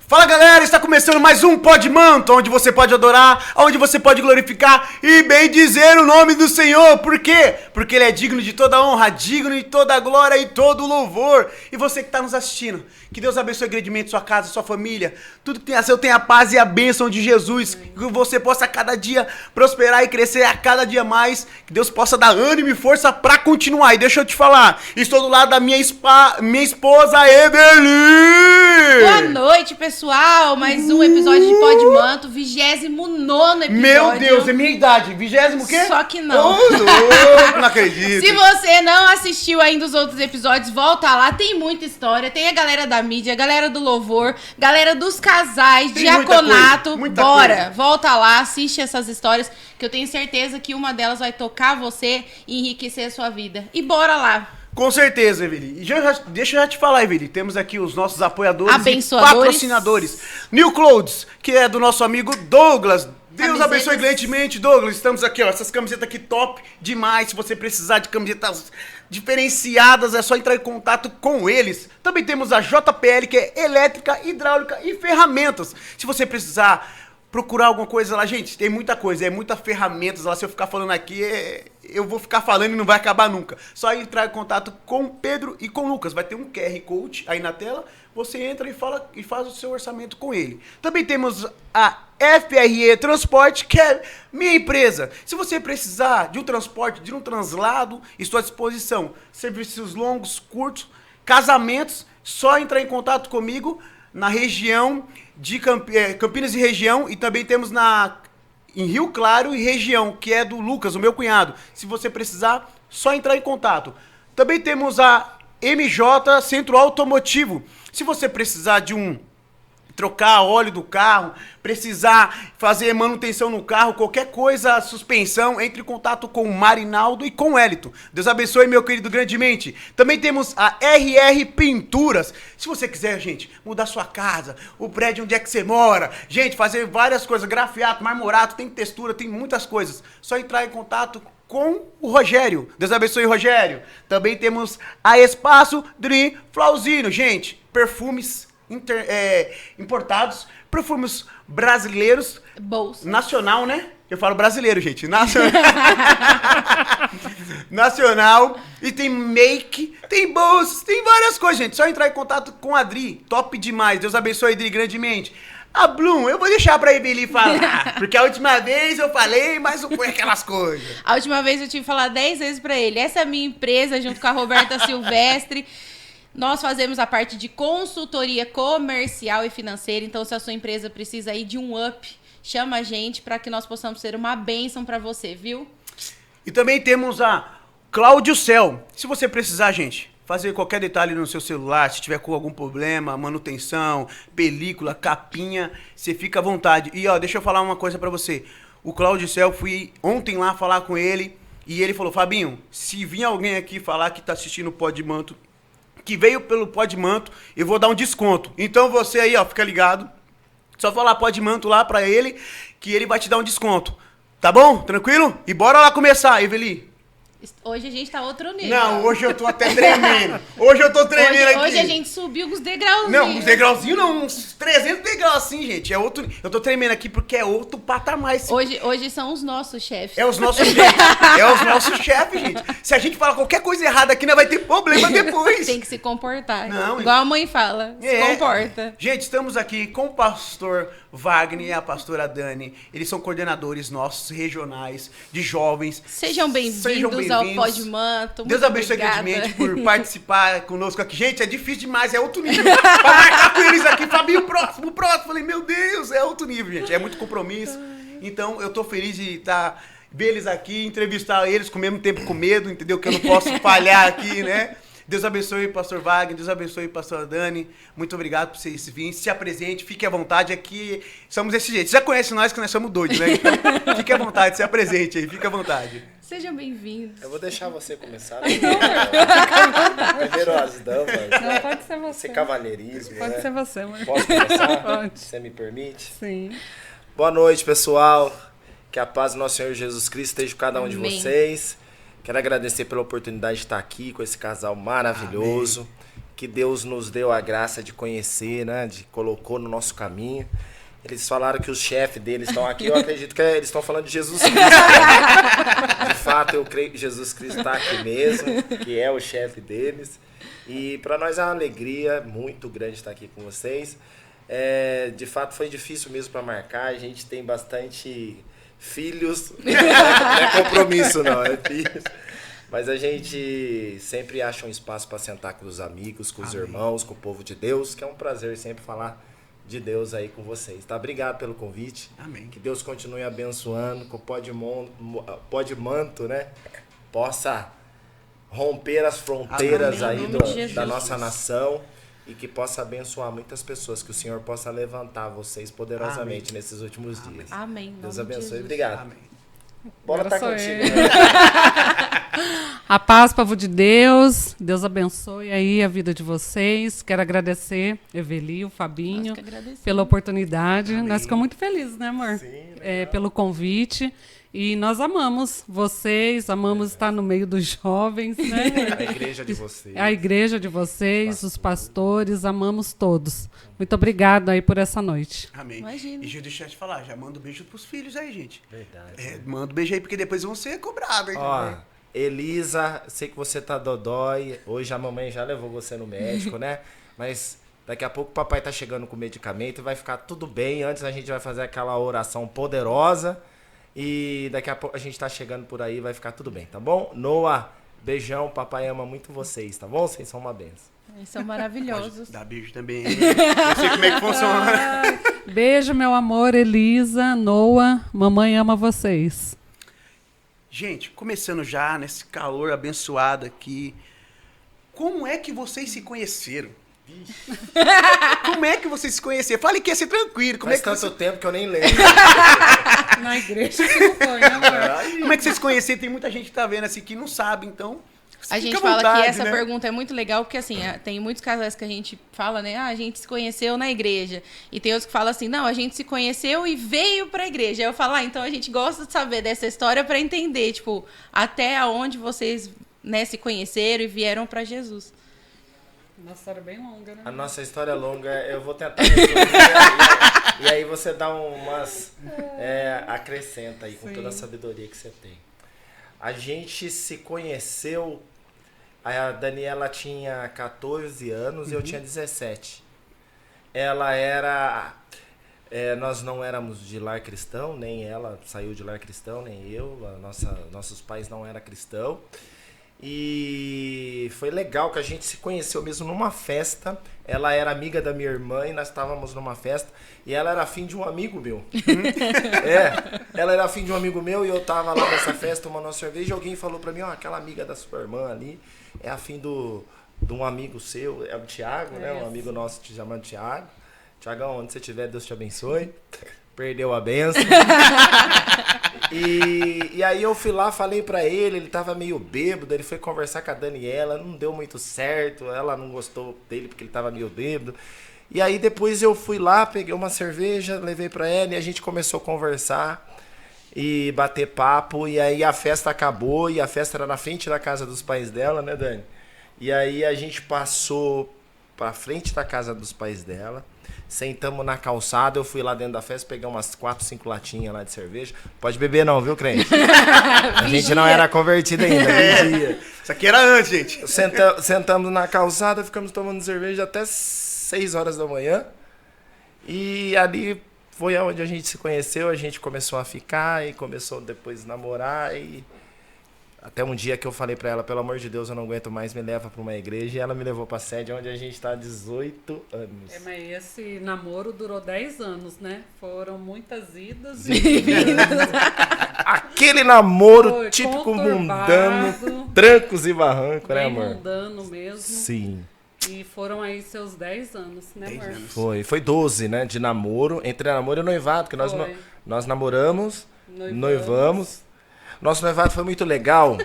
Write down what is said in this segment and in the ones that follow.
Fala galera, está começando mais um Pod Manto, onde você pode adorar, onde você pode glorificar e bem dizer o nome do Senhor. Por quê? Porque Ele é digno de toda honra, digno de toda glória e todo louvor. E você que está nos assistindo, que Deus abençoe grandemente sua casa, sua família, tudo que tem a seu, tenha a paz e a bênção de Jesus. Que você possa a cada dia prosperar e crescer a cada dia mais. Que Deus possa dar ânimo e força para continuar. E deixa eu te falar, estou do lado da minha esposa Evelyn. Boa noite, pessoal. Mais um episódio de Pod Manto, 29º episódio. Meu Deus, é minha idade. 20º o quê? Só que não. Oh, louco, não acredito. Se você não assistiu ainda os outros episódios, volta lá. Tem muita história. Tem a galera da mídia, a galera do louvor, galera dos casais, tem diaconato. muita Bora, coisa. volta lá, assiste essas histórias, que eu tenho certeza que uma delas vai tocar você e enriquecer a sua vida. E bora lá. Com certeza, Evelyn. E deixa eu já te falar, Evelyn. Temos aqui os nossos apoiadores Abençoadores. e patrocinadores. New Clothes, que é do nosso amigo Douglas. Deus Camisetas. abençoe grandemente, Douglas. Estamos aqui, ó. Essas camisetas aqui top demais. Se você precisar de camisetas diferenciadas, é só entrar em contato com eles. Também temos a JPL, que é elétrica, hidráulica e ferramentas. Se você precisar procurar alguma coisa lá, gente, tem muita coisa, é muitas ferramentas lá. Se eu ficar falando aqui, eu vou ficar falando e não vai acabar nunca. Só entrar em contato com o Pedro e com o Lucas. Vai ter um QR Code aí na tela. Você entra e faz o seu orçamento com ele. Também temos a FRE Transporte, que é minha empresa. Se você precisar de um transporte, de um translado, estou à disposição. Serviços longos, curtos, casamentos, só entrar em contato comigo na região de Campinas e região, e também temos em Rio Claro e região, que é do Lucas, o meu cunhado. Se você precisar, só entrar em contato. Também temos a MJ Centro Automotivo. Se você precisar de trocar óleo do carro, precisar fazer manutenção no carro, qualquer coisa, suspensão, entre em contato com o Marinaldo e com o Elito. Deus abençoe, meu querido, grandemente. Também temos a RR Pinturas. Se você quiser, gente, mudar sua casa, o prédio onde é que você mora, gente, fazer várias coisas, grafiato, marmorato, tem textura, tem muitas coisas. Só entrar em contato com o Rogério. Deus abençoe, Rogério. Também temos a Espaço Dream Flauzino. Gente, perfumes importados, perfumes brasileiros. Bolsa. Nacional, né? Eu falo brasileiro, gente. Nacional. E tem make, tem bolsas, tem várias coisas, gente. Só entrar em contato com a Adri. Top demais. Deus abençoe a Adri grandemente. A Bloom, eu vou deixar pra Evelyn falar, porque a última vez eu falei, mas não foi aquelas coisas. A última vez eu tive que falar 10 vezes pra ele. Essa é a minha empresa, junto com a Roberta Silvestre. Nós fazemos a parte de consultoria comercial e financeira. Então, se a sua empresa precisa aí de um up, chama a gente para que nós possamos ser uma bênção para você, viu? E também temos a Cláudio Cel. Se você precisar, gente, fazer qualquer detalhe no seu celular, se tiver com algum problema, manutenção, película, capinha, você fica à vontade. E ó, deixa eu falar uma coisa pra você. O Cláudio Cel, fui ontem lá falar com ele e ele falou: Fabinho, se vir alguém aqui falar que tá assistindo o Pod Manto, que veio pelo Pod Manto, eu vou dar um desconto. Então você aí, ó, fica ligado. Só falar Pod Manto lá pra ele, que ele vai te dar um desconto. Tá bom? Tranquilo? E bora lá começar, Evelyn. Hoje a gente tá outro nível. Não, hoje eu tô até tremendo. Hoje eu tô tremendo aqui. Hoje a gente subiu uns degrauzinhos. Não, uns degrauzinhos não, uns 300 degraus assim, gente. É outro. Eu tô tremendo aqui porque é outro patamar. Hoje são os nossos chefes. É os nossos chefes. É os nossos chefes, gente. Se a gente falar qualquer coisa errada aqui, não vai ter problema depois. Tem que se comportar. Não, igual a mãe fala. Se comporta. Gente, estamos aqui com o pastor Wagner e a pastora Dani. Eles são coordenadores nossos regionais de jovens. Sejam bem-vindos ao Pod Manto. Deus abençoe grandemente por participar conosco aqui. Gente, é difícil demais, é outro nível. Pra marcar com eles aqui, Fabinho, próximo. Falei, meu Deus, é outro nível, gente. É muito compromisso. Então, eu tô feliz de ver eles aqui, entrevistar eles com o mesmo tempo com medo, entendeu? Que eu não posso falhar aqui, né? Deus abençoe, pastor Wagner. Deus abençoe, pastor Dani. Muito obrigado por vocês virem. Se apresente, fique à vontade. Aqui somos desse jeito. Você já conhece nós, que nós somos doidos, né? Então, fique à vontade, se apresente aí. Fique à vontade. Sejam bem-vindos. Eu vou deixar você começar. Primeiro as damas. Não, pode ser você. Esse cavalheirismo, Pode né? ser você, amor. Posso começar? Pode. Você me permite? Sim. Boa noite, pessoal. Que a paz do nosso Senhor Jesus Cristo esteja com cada um de Amém. vocês. Quero agradecer pela oportunidade de estar aqui com esse casal maravilhoso. que Deus nos deu a graça de conhecer, né? De colocou no nosso caminho. Eles falaram que os chefes deles estão aqui, eu acredito que eles estão falando de Jesus Cristo. De fato, eu creio que Jesus Cristo está aqui mesmo, que é o chefe deles. E para nós é uma alegria muito grande estar aqui com vocês. De fato, foi difícil mesmo para marcar. A gente tem bastante filhos. Não é compromisso, não, é filhos. Mas a gente sempre acha um espaço para sentar com os amigos, com os irmãos, com o povo de Deus, que é um prazer sempre falar de Deus aí com vocês, tá? Obrigado pelo convite. Amém. Que Deus continue abençoando, que o pó de manto, né? Possa romper as fronteiras Amém. aí da nossa nação e que possa abençoar muitas pessoas, que o Senhor possa levantar vocês poderosamente nesses últimos dias. Amém. Deus abençoe. Obrigado. Amém. Bora Agora tá sou contigo. eu. Né? A paz, povo de Deus. Deus abençoe aí a vida de vocês. Quero agradecer, Eveli, o Fabinho, Nós que agradecemos. pela oportunidade. Amém. Nós ficamos muito felizes, né, amor? Sim, Pelo convite. E nós amamos vocês, amamos estar no meio dos jovens, né? A igreja de vocês. A igreja de vocês, os pastores, amamos todos. Muito obrigada aí por essa noite. Amém. Imagina. E deixa eu te falar, já manda um beijo pros filhos aí, gente. Verdade. Manda um beijo aí, porque depois vão ser cobrados, hein? Ó, Elisa, sei que você tá dodói. Hoje a mamãe já levou você no médico, né? Mas daqui a pouco o papai tá chegando com medicamento e vai ficar tudo bem. Antes a gente vai fazer aquela oração poderosa. E daqui a pouco a gente tá chegando por aí, vai ficar tudo bem, tá bom? Noah, beijão, papai ama muito vocês, tá bom? Vocês são uma benção. Eles são maravilhosos. Dá beijo também. Eu sei como é que funciona. Beijo, meu amor, Elisa, Noah, mamãe ama vocês. Gente, começando já nesse calor abençoado aqui, como é que vocês se conheceram? Como é que vocês se conheceram? Fale que ia ser tranquilo. Como Faz é que tanto tempo que eu nem lembro. Na igreja que não foi, né, amor? Como é que vocês se conheceram? Tem muita gente que tá vendo assim que não sabe, então. A fica gente à fala vontade, que essa né? pergunta é muito legal, porque assim, tem muitos casais que a gente fala, né? Ah, a gente se conheceu na igreja. E tem outros que falam assim, não, a gente se conheceu e veio pra igreja. Aí eu falo, então a gente gosta de saber dessa história pra entender, tipo, até onde vocês, né, se conheceram e vieram pra Jesus. Uma história bem longa, né? A nossa história é longa, eu vou tentar resumir. E aí você dá umas... acrescenta aí com toda a sabedoria que você tem. A gente se conheceu... A Daniela tinha 14 anos e eu tinha 17. Ela era... nós não éramos de lar cristão, nem ela saiu de lar cristão, nem eu. Nossos pais não eram cristãos. E foi legal que a gente se conheceu mesmo numa festa. Ela era amiga da minha irmã e nós estávamos numa festa. E ela era afim de um amigo meu. Ela era afim de um amigo meu e eu tava lá nessa festa tomando uma cerveja e alguém falou pra mim, ó, aquela amiga da sua irmã ali é afim de um amigo seu, é o Thiago, né? Um amigo nosso te chamando Thiago. Thiagão, onde você estiver, Deus te abençoe. Perdeu a benção. E aí eu fui lá, falei pra ele tava meio bêbado, ele foi conversar com a Daniela, não deu muito certo, ela não gostou dele porque ele tava meio bêbado. E aí depois eu fui lá, peguei uma cerveja, levei pra ela e a gente começou a conversar e bater papo. E aí a festa acabou e a festa era na frente da casa dos pais dela, né, Dani? E aí a gente passou pra frente da casa dos pais dela. Sentamos na calçada, eu fui lá dentro da festa, peguei umas 4, 5 latinhas lá de cerveja. Pode beber não, viu, crente? A gente não era convertido ainda, vigia. Isso aqui era antes, gente. Sentamos na calçada, ficamos tomando cerveja até 6 horas da manhã. E ali foi onde a gente se conheceu, a gente começou a ficar e começou depois a namorar. E até um dia que eu falei pra ela, pelo amor de Deus, eu não aguento mais, me leva pra uma igreja. E ela me levou pra sede, onde a gente tá há 18 anos. Mas esse namoro durou 10 anos, né? Foram muitas idas e vindas. Aquele namoro Foi típico conturbado, mundano, trancos e barrancos, né, bem amor? mundano mesmo. Sim. E foram aí seus 10 anos, né, 10 amor? anos. Foi 12, né, de namoro, entre namoro e noivado, porque Foi. nós namoramos, Noivamos. noivamos. Nosso noivado foi muito legal,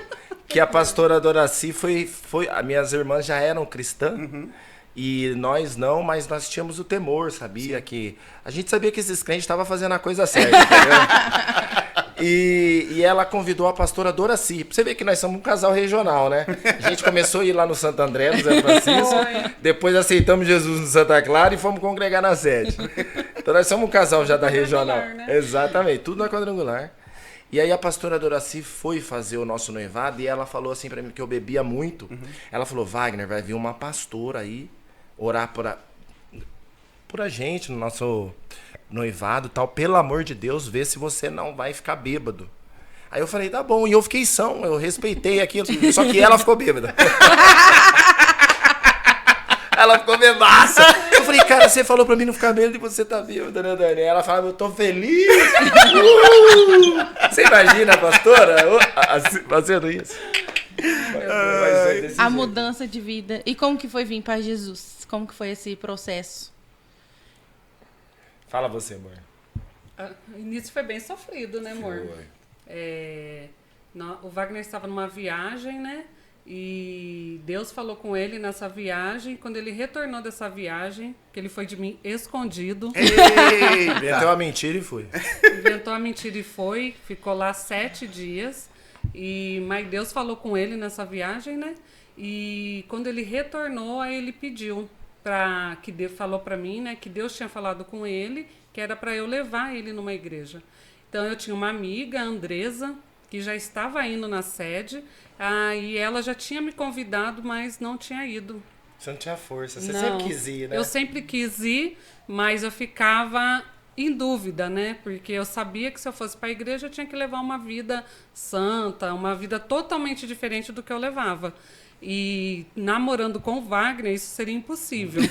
que a pastora Doraci minhas irmãs já eram cristãs, e nós não, mas nós tínhamos o temor, sabia? Que a gente sabia que esses crentes estavam fazendo a coisa certa, entendeu? E ela convidou a pastora Doraci. Pra você ver que nós somos um casal regional, né? A gente começou a ir lá no Santo André, no Zé Francisco. Depois aceitamos Jesus no Santa Clara e fomos congregar na sede. Então nós somos um casal já da regional. Né? Exatamente, tudo na quadrangular. E aí a pastora Doraci foi fazer o nosso noivado e ela falou assim pra mim que eu bebia muito. Ela falou, Wagner, vai vir uma pastora aí orar por a gente no nosso noivado e tal. Pelo amor de Deus, vê se você não vai ficar bêbado. Aí eu falei, tá bom. E eu fiquei são, eu respeitei aquilo. Só que ela ficou bêbada. Ela ficou bebaça. Eu falei, cara, você falou pra mim não ficar bêbado e você tá bêbada, né, Dani? Ela falava, eu tô feliz. Você imagina a pastora fazendo isso? A mudança de vida. E como que foi vir para Jesus? Como que foi esse processo? Fala você, amor. O início foi bem sofrido, né, amor? O Wagner estava numa viagem, né? E Deus falou com ele nessa viagem. Quando ele retornou dessa viagem, que ele foi de mim escondido. Inventou a mentira e foi. Inventou a mentira e foi. Ficou lá 7 dias. Mas Deus falou com ele nessa viagem, né? E quando ele retornou, aí ele pediu que Deus falou para mim, né? Que Deus tinha falado com ele, que era para eu levar ele numa igreja. Então eu tinha uma amiga, a Andresa, que já estava indo na sede. E ela já tinha me convidado, mas não tinha ido. Você não tinha força, você Não, sempre quis ir, né? Eu sempre quis ir, mas eu ficava em dúvida, né? Porque eu sabia que se eu fosse para a igreja eu tinha que levar uma vida santa, uma vida totalmente diferente do que eu levava. E namorando com o Wagner, isso seria impossível.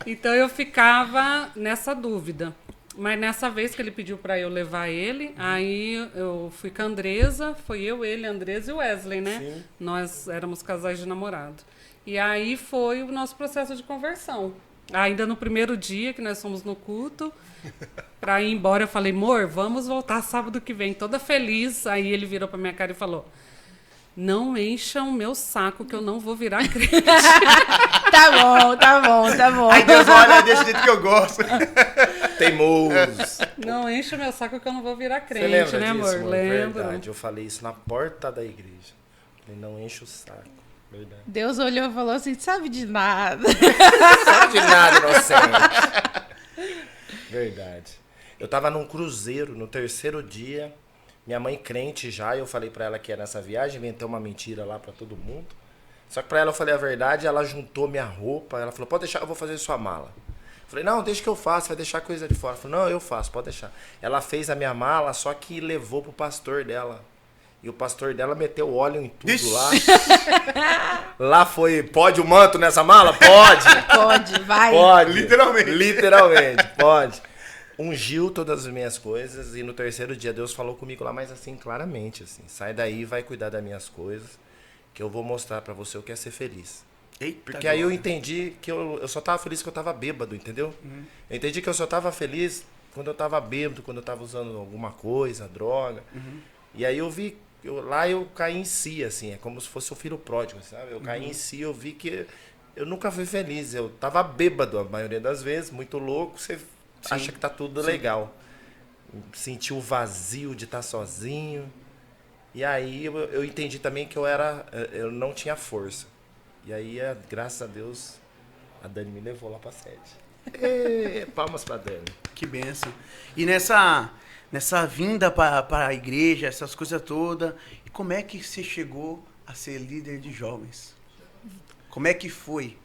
Então eu ficava nessa dúvida. Mas nessa vez que ele pediu para eu levar ele, aí eu fui com a Andresa, foi eu, ele, a Andresa e o Wesley, né? Sim. Nós éramos casais de namorado. E aí foi o nosso processo de conversão. Ainda no primeiro dia que nós fomos no culto, para ir embora, eu falei, amor, vamos voltar sábado que vem, toda feliz. Aí ele virou para minha cara e falou, não encham o meu saco que eu não vou virar crente. Tá bom, tá bom, tá bom. Aí Deus olha desse jeito que eu gosto. Teimoso. Não enche o meu saco que eu não vou virar Você crente, lembra né, disso, amor? Lembro. Verdade, eu falei isso na porta da igreja. Falei, não enche o saco. Verdade. Deus olhou e falou assim, sabe de nada. Sabe de nada, inocente. Verdade. Eu tava num cruzeiro, no terceiro dia, minha mãe crente já, eu falei pra ela que ia nessa viagem, inventei uma mentira lá pra todo mundo. Só que pra ela eu falei a verdade, ela juntou minha roupa, ela falou, pode deixar, eu vou fazer sua mala. Eu falei, não, deixa que eu faço, vai deixar coisa de fora. Ela falou, não, eu faço, pode deixar. Ela fez a minha mala, só que levou pro pastor dela. E o pastor dela meteu óleo em tudo Ixi. lá. Lá foi, pode o manto nessa mala? Pode. Pode, vai. Pode. Literalmente. Literalmente, pode. Ungiu todas as minhas coisas e no terceiro dia Deus falou comigo lá, mas assim, claramente, assim, sai daí e vai cuidar das minhas coisas, que eu vou mostrar pra você o que é ser feliz. Eita, Porque aí eu entendi que eu só tava feliz que eu tava bêbado, entendeu? Eu entendi que eu só tava feliz quando eu tava bêbado, quando eu tava usando alguma coisa, droga. E aí eu vi, lá eu caí em si, assim, é como se fosse o filho pródigo, sabe? Eu caí em si, eu vi que eu nunca fui feliz, eu tava bêbado a maioria das vezes, muito louco, você acha que tá tudo legal. Senti o vazio de estar sozinho. E aí eu entendi também que eu não tinha força. E aí, graças a Deus, a Dani me levou lá pra sede. Palmas pra Dani. Que benção. E nessa vinda para a igreja, essas coisas todas, e como é que você chegou a ser líder de jovens? Como é que foi?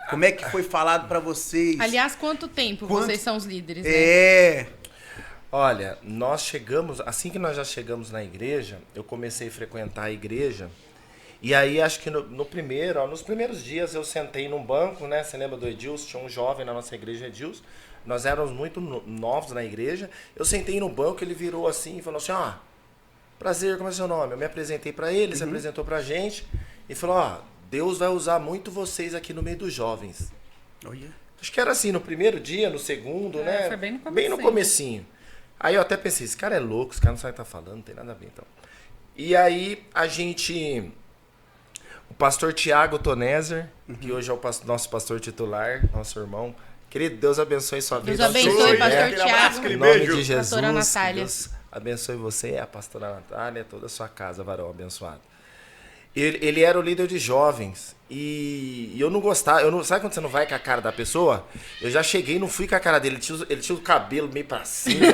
Como é que foi falado para vocês? Aliás, quanto tempo vocês são os líderes, né? É. Olha, nós chegamos, assim que nós já chegamos na igreja, eu comecei a frequentar a igreja. E aí, acho que nos primeiros dias eu sentei num banco, né? Você lembra do Edilson? Tinha um jovem na nossa igreja, Edilson. Nós éramos muito novos na igreja. Eu sentei no banco, ele virou assim e falou assim, prazer, como é seu nome? Eu me apresentei pra ele, se apresentou pra gente. E falou, Deus vai usar muito vocês aqui no meio dos jovens. Olha. Acho que era assim, no primeiro dia, no segundo, né? Foi bem no comecinho. Bem no comecinho. Aí eu até pensei, esse cara é louco, esse cara não sabe o que tá falando, não tem nada a ver, então. E aí, o pastor Tiago Tonezer, que hoje é o nosso pastor titular, nosso irmão, Querido, Deus abençoe sua vida. Deus abençoe, pastor Aquele abraço, Tiago. aquele Em nome beijo. de Jesus, Pastora Natália. Deus abençoe você, a pastora Natália, toda a sua casa, varão abençoado. Ele era o líder de jovens e eu não gostava. Sabe quando você não vai com a cara da pessoa? Eu já cheguei e não fui com a cara dele. Ele tinha o cabelo meio pra cima.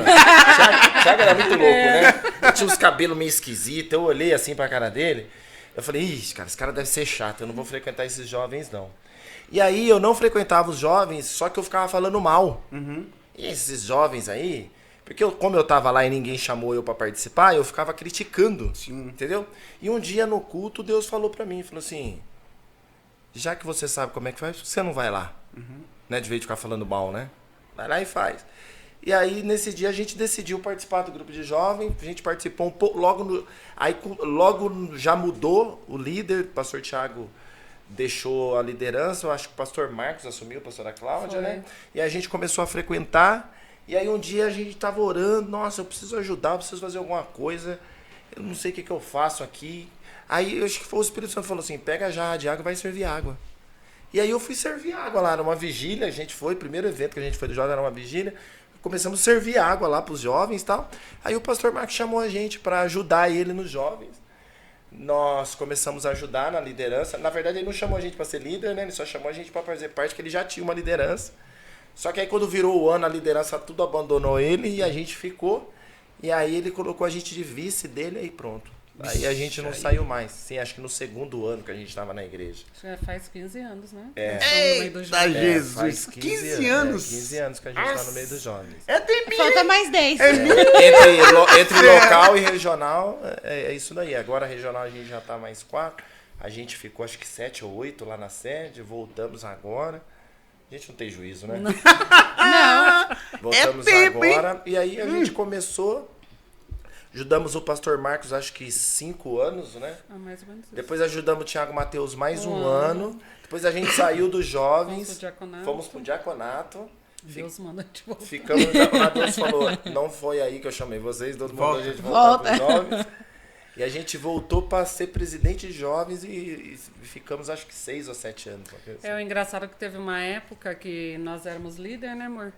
Thiago era muito louco, né? Ele tinha os cabelos meio esquisitos. Eu olhei assim pra cara dele. Eu falei, ixi, cara, esse cara deve ser chato. Eu não vou frequentar esses jovens, não. E aí eu não frequentava os jovens, só que eu ficava falando mal. E esses jovens aí, porque como eu tava lá e ninguém chamou eu pra participar, eu ficava criticando, entendeu? E um dia no culto, Deus falou pra mim, falou assim, já que você sabe como é que faz, você não vai lá, né? De vez de ficar falando mal, né? Vai lá e faz. E aí, nesse dia, a gente decidiu participar do grupo de jovens, a gente participou um pouco, logo já mudou o líder, o pastor Tiago deixou a liderança, eu acho que o pastor Marcos assumiu, a pastora Cláudia, né? E a gente começou a frequentar, e aí um dia a gente tava orando, nossa, eu preciso ajudar, eu preciso fazer alguma coisa, eu não sei o que eu faço aqui. Aí eu acho que foi o Espírito Santo que falou assim, pega a jarra de água e vai servir água. E aí eu fui servir água lá, numa vigília, a gente foi, o primeiro evento que a gente foi do jovem era uma vigília, começamos a servir água lá pros jovens e tal. Aí o pastor Marcos chamou a gente para ajudar ele nos jovens. Nós começamos a ajudar na liderança. Na verdade, ele não chamou a gente para ser líder, né? Ele só chamou a gente para fazer parte, que ele já tinha uma liderança. Só que aí quando virou o ano, a liderança tudo abandonou ele e a gente ficou. E aí ele colocou a gente de vice dele e pronto. Aí a gente não saiu mais. Sim, acho que no segundo ano que a gente estava na igreja. Já faz 15 anos, né? É. Eita, Jesus! Faz 15 anos! 15 anos que a gente está no meio dos jovens. É tempinho, Falta mais 10. Entre local e regional, é isso daí. Agora regional a gente já tá mais 4. A gente ficou acho que 7 ou 8 lá na sede. Voltamos agora. A gente não tem juízo, né? Não. Voltamos tempo, agora. E aí a gente começou. Ajudamos o pastor Marcos acho que 5 anos, né? Mais ou menos isso. Depois ajudamos o Thiago Mateus mais um Um ano. ano. Depois a gente saiu dos jovens. Fomos Fomos pro pro diaconato. diaconato. Deus manda de volta. Ficamos, a Deus falou, não foi aí que eu chamei vocês, Deus mandou a gente voltar Volta. para os jovens. E a gente voltou para ser presidente de jovens e ficamos acho que 6 ou 7 anos. É o engraçado que teve uma época que nós éramos líder, né, amor?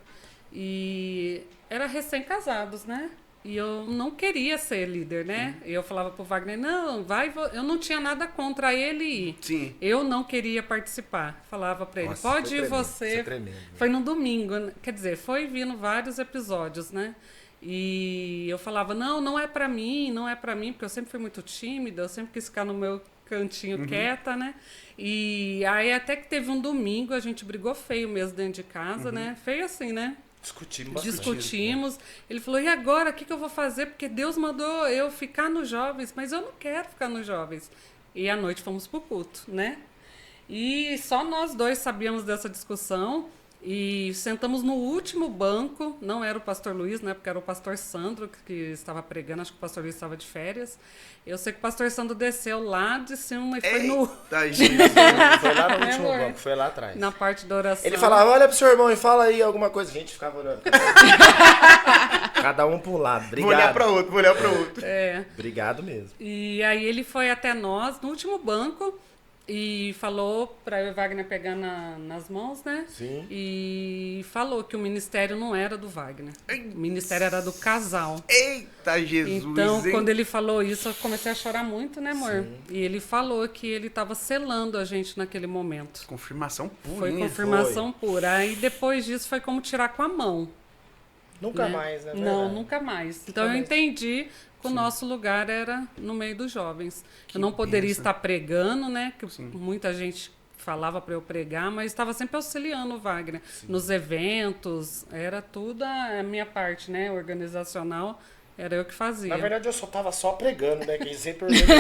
E era recém-casados, né? E eu não queria ser líder, né? E eu falava pro Wagner, não, vai, eu não tinha nada contra ele ir. Sim. Eu não queria participar. Falava pra ele, Nossa, pode foi ir tremendo, você. foi tremendo, né? Foi no domingo, quer dizer, foi vindo vários episódios, né? E eu falava, não é pra mim, não é pra mim, porque eu sempre fui muito tímida, eu sempre quis ficar no meu cantinho quieta, né? E aí até que teve um domingo, a gente brigou feio mesmo dentro de casa, né? Feio assim, né? Discutimos bastante. Discutimos. Ele falou, e agora, o que eu vou fazer? Porque Deus mandou eu ficar nos jovens, mas eu não quero ficar nos jovens. E à noite fomos pro culto, né? E só nós dois sabíamos dessa discussão. E sentamos no último banco, não era o pastor Luiz, né? Porque era o pastor Sandro que estava pregando, acho que o pastor Luiz estava de férias. Eu sei que o pastor Sandro desceu lá de cima e foi Eita, Jesus! Foi lá no último amor? banco, foi lá atrás. na parte da oração. Ele falava, olha pro seu irmão e fala aí alguma coisa. A gente ficava olhando. Cada um pra um lado. Obrigado. Vou olhar pra outro, vou olhar pra outro. É. Obrigado mesmo. E aí ele foi até nós, no último banco, e falou para eu e Wagner pegar nas mãos, né? Sim. E falou que o ministério não era do Wagner. O ministério era do casal. Eita, Jesus! Então, hein? quando ele falou isso, eu comecei a chorar muito, né, amor? Sim. E ele falou que ele estava selando a gente naquele momento. Confirmação pura. Foi confirmação pura. Aí depois disso foi como tirar com a mão. Nunca mais, né? Não, nunca mais. Então eu entendi que o nosso lugar era no meio dos jovens. Eu não poderia estar pregando, né? Que muita gente falava para eu pregar, mas estava sempre auxiliando o Wagner. Nos eventos, era tudo a minha parte, né? Organizacional, era eu que fazia. Na verdade, eu só tava só pregando, né? Quem sempre organizou.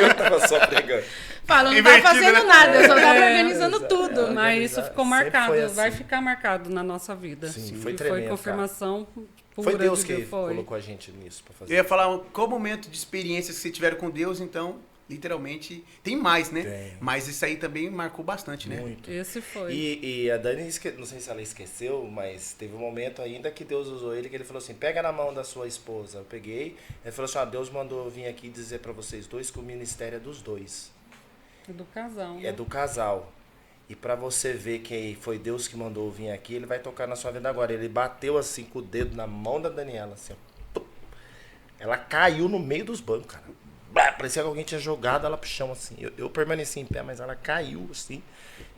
Eu tava só pregando. Fala, não tá Invertido, fazendo né? nada, eu só tava organizando tudo. Mas isso ficou Sempre marcado, foi assim. vai ficar marcado na nossa vida. Sim, E foi foi tremendo, confirmação pura. Foi Deus de que foi. colocou a gente nisso pra Eu fazer. ia falar qual momento de experiências que vocês tiveram com Deus, então, literalmente, tem mais, né? Tem. Mas isso aí também marcou bastante, né? Muito. Esse foi. E a Dani, não sei se ela esqueceu, mas teve um momento ainda que Deus usou ele, que ele falou assim, pega na mão da sua esposa. Eu peguei, ele falou assim, Deus mandou eu vir aqui dizer pra vocês dois que o ministério é dos dois. Do casal. É do casal. E pra você ver que foi Deus que mandou eu vir aqui, ele vai tocar na sua vida agora. Ele bateu assim com o dedo na mão da Daniela, assim, ó. Ela caiu no meio dos bancos, cara. Parecia que alguém tinha jogado ela pro chão, assim. Eu permaneci em pé, mas ela caiu, assim,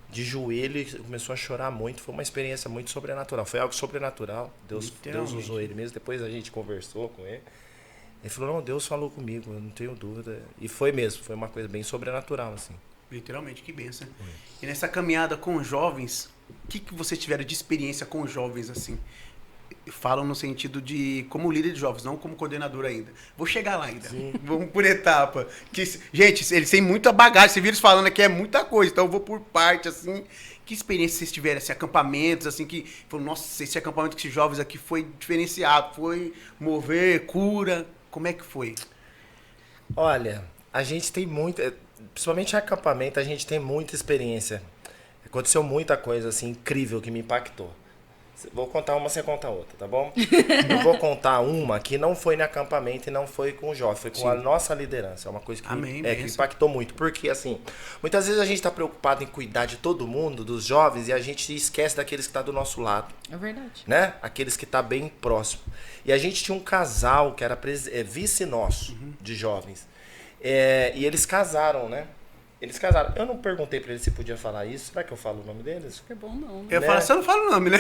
de joelho e começou a chorar muito. Foi uma experiência muito sobrenatural. Foi algo sobrenatural. Deus usou ele mesmo. Depois a gente conversou com ele. Ele falou, não, Deus falou comigo, eu não tenho dúvida. E foi mesmo, foi uma coisa bem sobrenatural, assim. Literalmente, que benção. E nessa caminhada com jovens, o que vocês tiveram de experiência com jovens, assim? Falam no sentido de como líder de jovens, não como coordenador ainda. Vou chegar lá ainda. Sim. Vamos por etapa. Gente, eles têm muita bagagem. Você viu eles falando aqui, é muita coisa. Então eu vou por parte, assim. Que experiência vocês tiveram? Assim, acampamentos, assim, que... Nossa, esse acampamento com esses jovens aqui foi diferenciado. Foi mover, cura. Como é que foi? Olha, a gente tem muita... Principalmente em acampamento, a gente tem muita experiência. Aconteceu muita coisa, assim, incrível que me impactou. Vou contar uma, você conta outra, tá bom? Eu vou contar uma que não foi no acampamento e não foi com o jovem, foi com a nossa liderança. É uma coisa que, que impactou muito. Porque, assim, muitas vezes a gente está preocupado em cuidar de todo mundo, dos jovens, e a gente esquece daqueles que estão do nosso lado. É verdade. Né? Aqueles que estão bem próximo. E a gente tinha um casal que era vice nosso, de jovens. E eles casaram, né? Eles casaram. Eu não perguntei pra eles se podia falar isso. Será que eu falo o nome deles? Acho que é bom não. Né? Eu ia falar, você não fala o nome, né?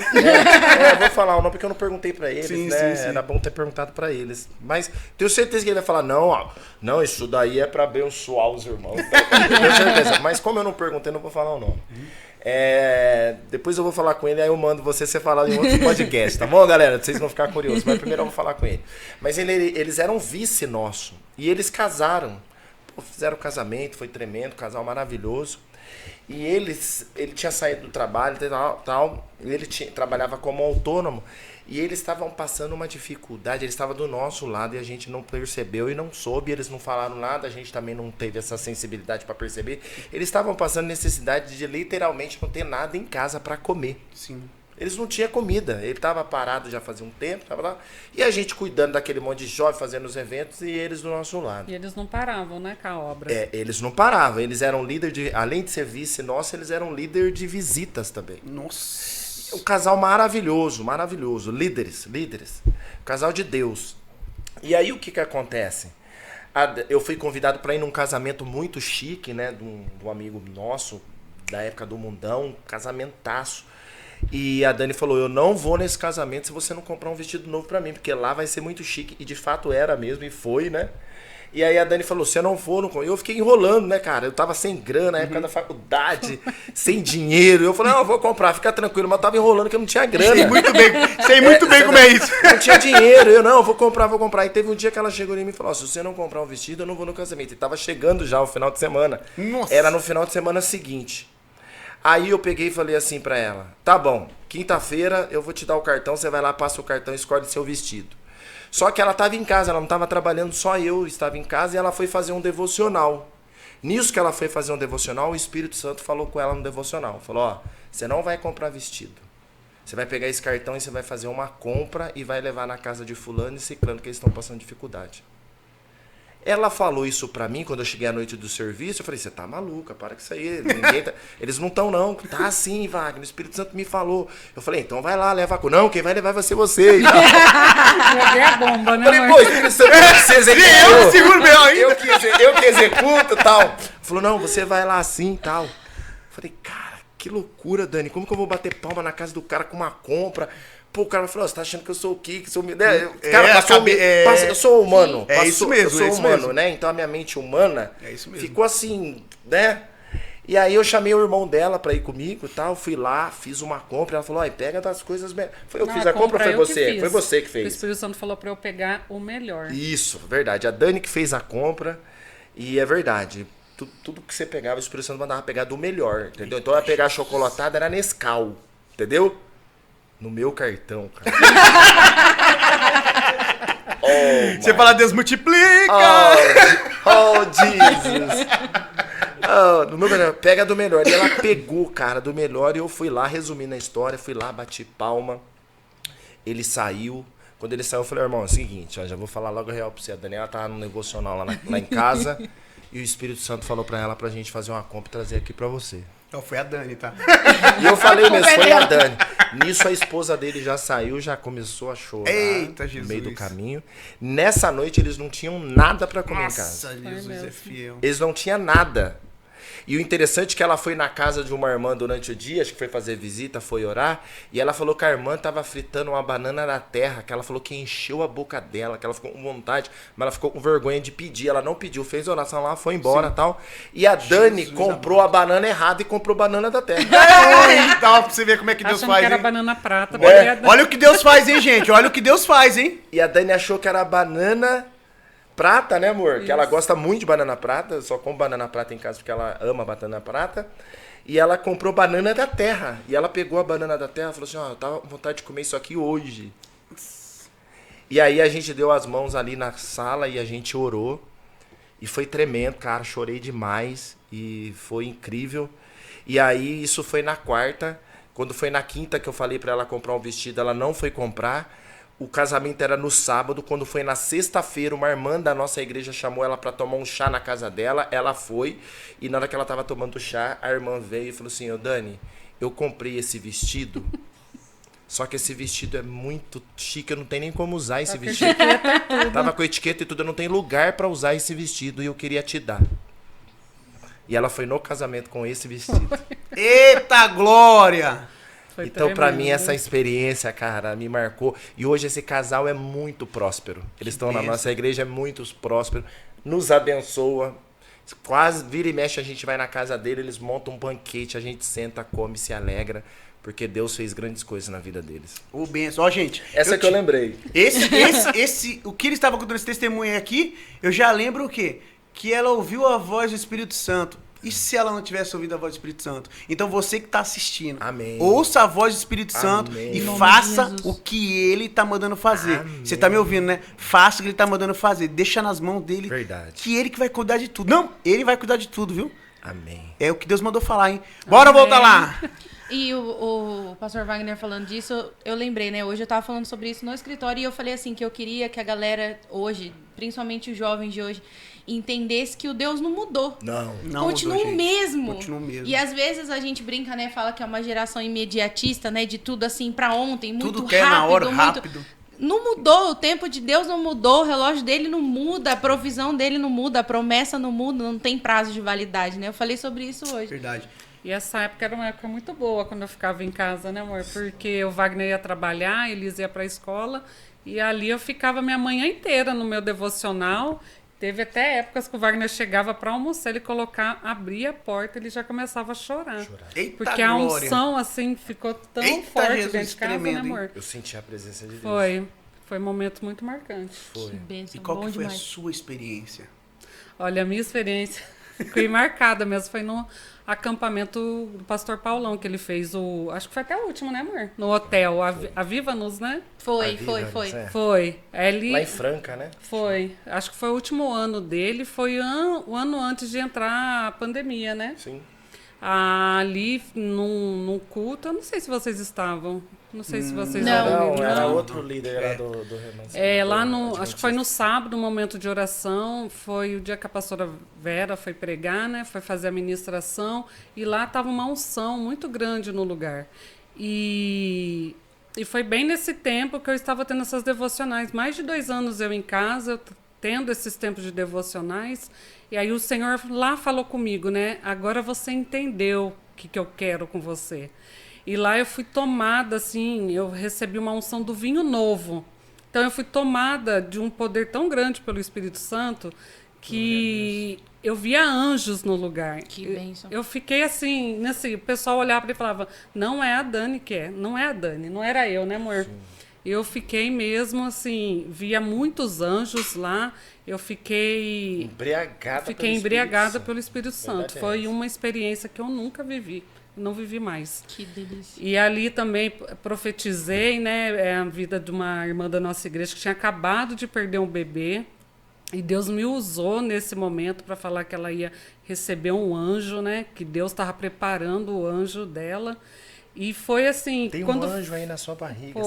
Eu vou falar o nome porque eu não perguntei pra eles, sim, né? Sim. Era bom ter perguntado pra eles. Mas tenho certeza que ele vai falar, não, isso daí é pra abençoar os irmãos. Tenho certeza. Mas como eu não perguntei, não vou falar o nome. Depois eu vou falar com ele, aí eu mando você falar em outro podcast, tá bom, galera? Vocês vão ficar curiosos. Mas primeiro eu vou falar com ele. Mas eles eram vice nosso. E eles casaram. Fizeram casamento, foi tremendo, casal maravilhoso. E ele tinha saído do trabalho e ele trabalhava como autônomo. E eles estavam passando uma dificuldade, eles estavam do nosso lado e a gente não percebeu e não soube, eles não falaram nada, a gente também não teve essa sensibilidade para perceber. Eles estavam passando necessidade de literalmente não ter nada em casa para comer. Sim. Eles não tinham comida, ele estava parado já fazia um tempo, estava lá, e a gente cuidando daquele monte de jovem, fazendo os eventos, e eles do nosso lado. E eles não paravam, né, com a obra. Eles não paravam, eles eram líder além de ser vice nosso, eles eram líder de visitas também. Nossa! Um casal maravilhoso, líderes, casal de Deus. E aí o que acontece? Eu fui convidado para ir num casamento muito chique, né, de um amigo nosso, da época do Mundão, casamentaço. E a Dani falou, eu não vou nesse casamento se você não comprar um vestido novo pra mim, porque lá vai ser muito chique. E de fato era mesmo, e foi, né? E aí a Dani falou, se eu não for, não... Eu fiquei enrolando, né, cara? Eu tava sem grana na época da faculdade, sem dinheiro. Eu falei, não, eu vou comprar, fica tranquilo. Mas eu tava enrolando porque eu não tinha grana. Sei muito bem como é isso. Não tinha dinheiro. Eu, não, vou comprar. E teve um dia que ela chegou em mim e falou, se você não comprar um vestido, eu não vou no casamento. E tava chegando já o final de semana. Nossa. Era no final de semana seguinte. Aí eu peguei e falei assim pra ela, tá bom, quinta-feira eu vou te dar o cartão, você vai lá, passa o cartão e escolhe seu vestido. Só que ela estava em casa, ela não estava trabalhando, só eu estava em casa e ela foi fazer um devocional. Nisso que ela foi fazer um devocional, o Espírito Santo falou com ela no devocional, falou, você não vai comprar vestido. Você vai pegar esse cartão e você vai fazer uma compra e vai levar na casa de fulano e ciclano que eles estão passando dificuldade. Ela falou isso pra mim quando eu cheguei à noite do serviço. Eu falei, você tá maluca, para com isso aí. Eles não estão, não. Tá sim, Wagner. O Espírito Santo me falou. Eu falei, então vai lá, leva a Não, quem vai levar vai ser você. Joguei a bomba, né? Eu falei, pô, o Espírito Santo você executou. Eu seguro meu ainda. Eu que executo e tal. Falou, não, você vai lá assim e tal. Eu falei, cara, que loucura, Dani. Como que eu vou bater palma na casa do cara com uma compra? Pô, o cara falou, você tá achando que eu sou o quê? Que sou... eu sou humano. É isso mesmo, eu sou humano, né? Então a minha mente humana ficou assim, né? E aí eu chamei o irmão dela pra ir comigo e tal. Fui lá, fiz uma compra. Ela falou, pega das coisas... Foi eu que fiz a compra ou foi você? Foi você que fez. O Espírito Santo falou pra eu pegar o melhor. Isso, verdade. A Dani que fez a compra. E é verdade. Tudo que você pegava, o Espírito Santo mandava pegar do melhor, entendeu? Então eu ia pegar chocolatada, era Nescau, entendeu? No meu cartão, cara. Você fala, Deus multiplica! Jesus! No meu melhor, pega do melhor. E ela pegou, cara, do melhor. E eu fui lá, resumindo a história, fui lá, bati palma. Ele saiu. Quando ele saiu, eu falei, irmão, é o seguinte, ó, já vou falar logo a real pra você. A Daniela tava no devocional lá em casa. E o Espírito Santo falou pra ela pra gente fazer uma compra e trazer aqui pra você. Não, foi a Dani, tá? E eu falei mesmo, foi a Dani. Nisso a esposa dele já saiu, já começou a chorar. Eita, no Jesus. meio do caminho. Nessa noite eles não tinham nada pra comer em casa. Nossa, Jesus é fiel. Eles não tinham nada. E o interessante é que ela foi na casa de uma irmã durante o dia, acho que foi fazer visita, foi orar, e ela falou que a irmã tava fritando uma banana na terra, que ela falou que encheu a boca dela, que ela ficou com vontade, mas ela ficou com vergonha de pedir. Ela não pediu, fez oração lá, foi embora e tal. E a Dani comprou a banana errada e comprou banana da terra. Eita, ó, pra você ver como é que Deus Achando faz, que era hein? banana prata. Olha o que Deus faz, hein, gente? Olha o que Deus faz, hein? E a Dani achou que era banana prata, né, amor? Que ela gosta muito de banana prata, só come banana prata em casa porque ela ama banana prata. E ela comprou banana da terra. E ela pegou a banana da terra e falou assim, ó, eu tava com vontade de comer isso aqui hoje. E aí a gente deu as mãos ali na sala e a gente orou. E foi tremendo, cara, chorei demais. E foi incrível. E aí isso foi na quarta. Quando foi na quinta que eu falei pra ela comprar um vestido, ela não foi comprar. O casamento era no sábado. Quando foi na sexta-feira, uma irmã da nossa igreja chamou ela pra tomar um chá na casa dela. Ela foi. E na hora que ela tava tomando o chá, a irmã veio e falou assim, ô Dani, eu comprei esse vestido. Só que esse vestido é muito chique, eu não tenho nem como usar esse vestido. Tava com etiqueta e tudo, eu não tenho lugar pra usar esse vestido e eu queria te dar. E ela foi no casamento com esse vestido. Eita glória! Foi Então, pra tremendo. mim, essa experiência, cara, me marcou. E hoje esse casal é muito próspero. Eles estão na bênção. nossa igreja, é muito próspero. Nos abençoa. Quase vira e mexe, a gente vai na casa dele, eles montam um banquete, a gente senta, come, se alegra. Porque Deus fez grandes coisas na vida deles. Ô, benção. Ó, gente. Essa que eu lembrei. O que ele estava contando esse testemunho aqui, eu já lembro o quê? Que ela ouviu a voz do Espírito Santo. E se ela não tivesse ouvido a voz do Espírito Santo? Então você que está assistindo, Amém. ouça a voz do Espírito Santo Amém. e Em nome faça de Jesus. o que ele está mandando fazer. Amém. Você está me ouvindo, né? Faça o que ele está mandando fazer. Deixa nas mãos dele. Verdade. Que ele que vai cuidar de tudo. Não, ele vai cuidar de tudo, viu? Amém. É o que Deus mandou falar, hein? Bora Amém. voltar lá. E o pastor Wagner falando disso, eu lembrei, né? Hoje eu tava falando sobre isso no escritório e eu falei assim, que eu queria que a galera hoje, principalmente os jovens de hoje, entendesse que o Deus não mudou. Não. Não Continua mudou, o gente. mesmo. Continua o mesmo. E às vezes a gente brinca, né? Fala que é uma geração imediatista, né? De tudo assim pra ontem, muito Tudo quer rápido. na hora, muito... rápido. Não mudou, o tempo de Deus não mudou, o relógio dele não muda, a provisão dele não muda, a promessa não muda, não tem prazo de validade, né? Eu falei sobre isso hoje. Verdade. E essa época era uma época muito boa quando eu ficava em casa, né, amor? Porque o Wagner ia trabalhar, eles iam para a escola e ali eu ficava minha manhã inteira no meu devocional. Teve até épocas que o Wagner chegava para almoçar, ele abria a porta, ele já começava a chorar. Eita Porque a glória. unção, assim, ficou tão Eita, forte Jesus, dentro de casa, tremendo, né, hein? amor? Eu senti a presença de Deus. Foi um momento muito marcante. Que bênção, E qual bom que foi a demais. sua experiência? Olha, a minha experiência foi marcada mesmo, foi no acampamento do pastor Paulão, que ele fez acho que foi até o último, né, amor? No hotel, Aviva-nos, né? Foi. É. Foi. Ele, Lá em Franca, né? Foi. Acho que foi o último ano dele, foi o ano antes de entrar a pandemia, né? Sim. Ali, num culto, eu não sei se vocês estavam. Não sei se vocês Não. eram. Não, era Não. outro líder lá do Renan. Lá acho que foi no sábado, no momento de oração, foi o dia que a pastora Vera foi pregar, né? Foi fazer a ministração, e lá estava uma unção muito grande no lugar. E foi bem nesse tempo que eu estava tendo essas devocionais. Mais de 2 anos eu em casa, tendo esses tempos de devocionais, e aí o Senhor lá falou comigo, né? Agora você entendeu o que eu quero com você. E lá eu fui tomada, assim, eu recebi uma unção do vinho novo. Então eu fui tomada de um poder tão grande pelo Espírito Santo que eu via anjos no lugar. Que bênção. Eu fiquei assim, o pessoal olhava para ele e falava, não é a Dani que é, não é a Dani, não era eu, né, amor? Sim. Eu fiquei mesmo assim, via muitos anjos lá, eu fiquei embriagada pelo Espírito Santo. Foi uma experiência que eu nunca vivi. Não vivi mais. Que delícia. E ali também profetizei, né, a vida de uma irmã da nossa igreja que tinha acabado de perder um bebê. E Deus me usou nesse momento para falar que ela ia receber um anjo, né, que Deus estava preparando o anjo dela. E foi assim... Tem quando um anjo aí na sua barriga.